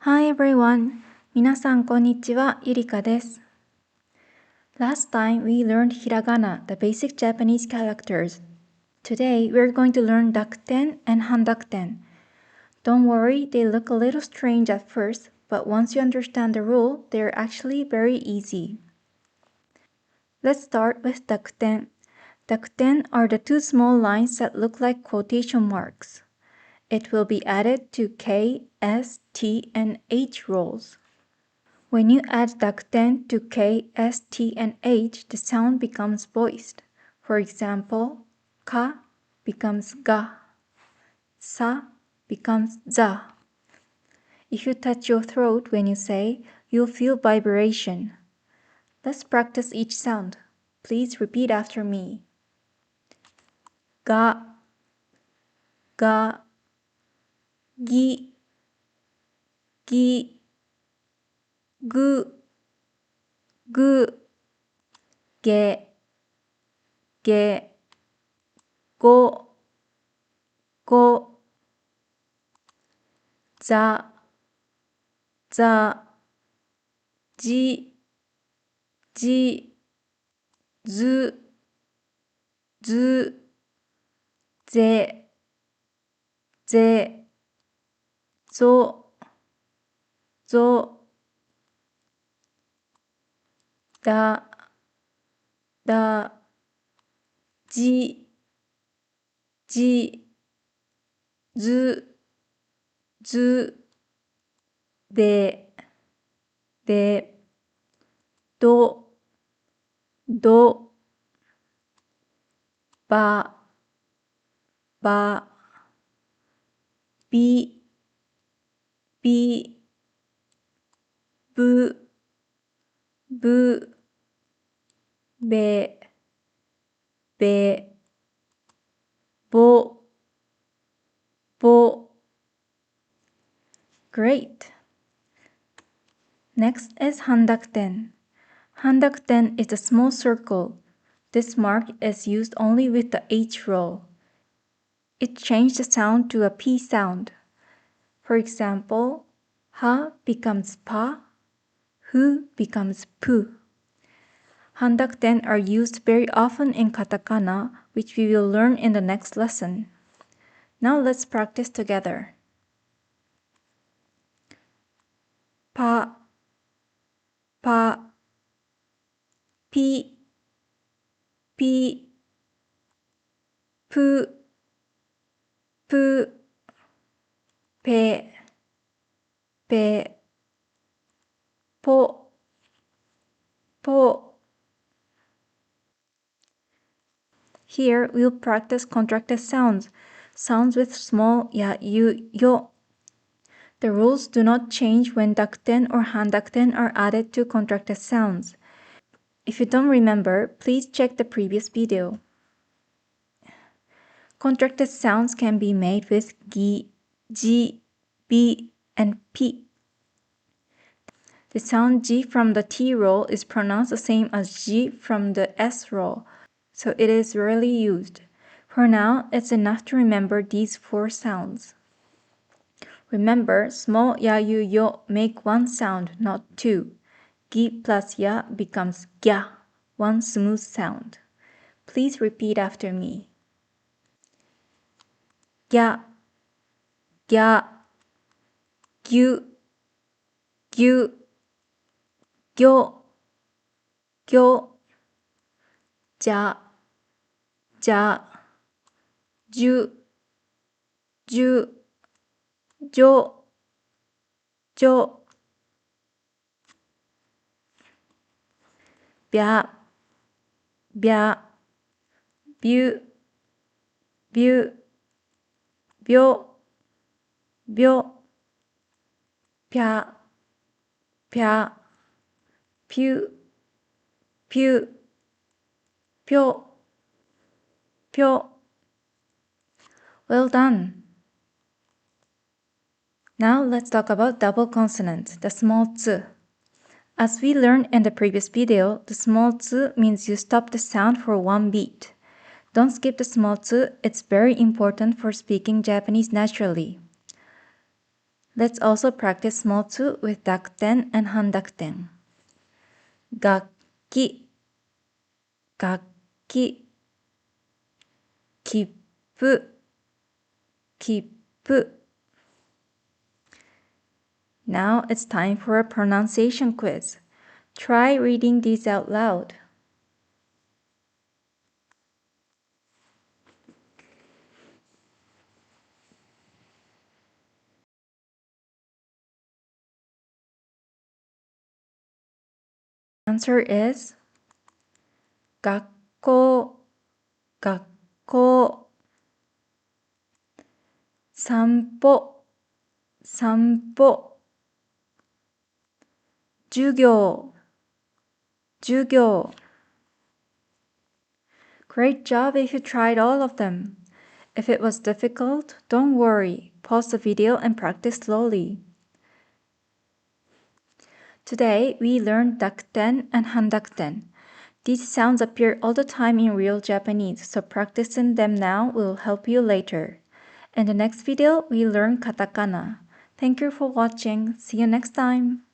Hi everyone! 皆さんこんにちは、ゆりかです。Last time we learned Hiragana, the basic Japanese characters. Today we're going to learn Dakuten and Handakuten. Don't worry, they look a little strange at first, but once you understand the rule, they're actually very easy. Let's start with Dakuten. Dakuten are the two small lines that look like quotation marks. It will be added to K, S, T, and H roles. When you add Dakuten to K, S, T, and H, the sound becomes voiced. For example, ka becomes ga, sa becomes za. If you touch your throat when you say, you'll feel vibration. Let's practice each sound. Please repeat after me. Ga, ga, gi, gi, gu, gu, ge, ge, go, go, za, za, ji, ji, zu, zu, ze, ze, zo, zo, da, da, ji, ji, zu, zu, de, do, do, ba, ba, bi, bi, bu, bu, be, be, bo, bo. Great! Next is Handakuten. Handakuten is a small circle. This mark is used only with the H roll. It changed the sound to a P sound. For example, ha becomes pa, hu becomes pu. Handakuten are used very often in katakana, which we will learn in the next lesson. Now let's practice together. Pa, pa, pi, pi, pu, pu, pe, pe, po, po. Here we'll practice contracted sounds, sounds with small ya, yu, yo. The rules do not change when dakuten or handakuten are added to contracted sounds. If you don't remember, please check the previous video. Contracted sounds can be made with gi, ji, bi, and pi. The sound G from the T roll is pronounced the same as G from the S roll, so it is rarely used. For now, it's enough to remember these four sounds. Remember, small ya, yu, yo make one sound, not two. Gi plus ya becomes gya, one smooth sound. Please repeat after me. Gya, gya, gyu, gyu, gyo, gyo, ja, ja, ju, ju, jo, jo, bya, bya, byu, byu, byo, byo, pya, pya, pyu, pyu, pyo, pyo. Well done! Now let's talk about double consonants, the small tsu. As we learned in the previous video, the small tsu means you stop the sound for one beat. Don't skip the small tsu, it's very important for speaking Japanese naturally. Let's also practice small 2 with Dakuten and Handakuten. 楽器、楽器、切符、切符。Now it's time for a pronunciation quiz. Try reading these out loud. Answer is 学校、学校。散歩、散歩。授業、授業。Great job if you tried all of them. If it was difficult, don't worry. Pause the video and practice slowly. Today, we learned Dakuten and Handakuten. These sounds appear all the time in real Japanese, so practicing them now will help you later. In the next video, we learn katakana. Thank you for watching. See you next time.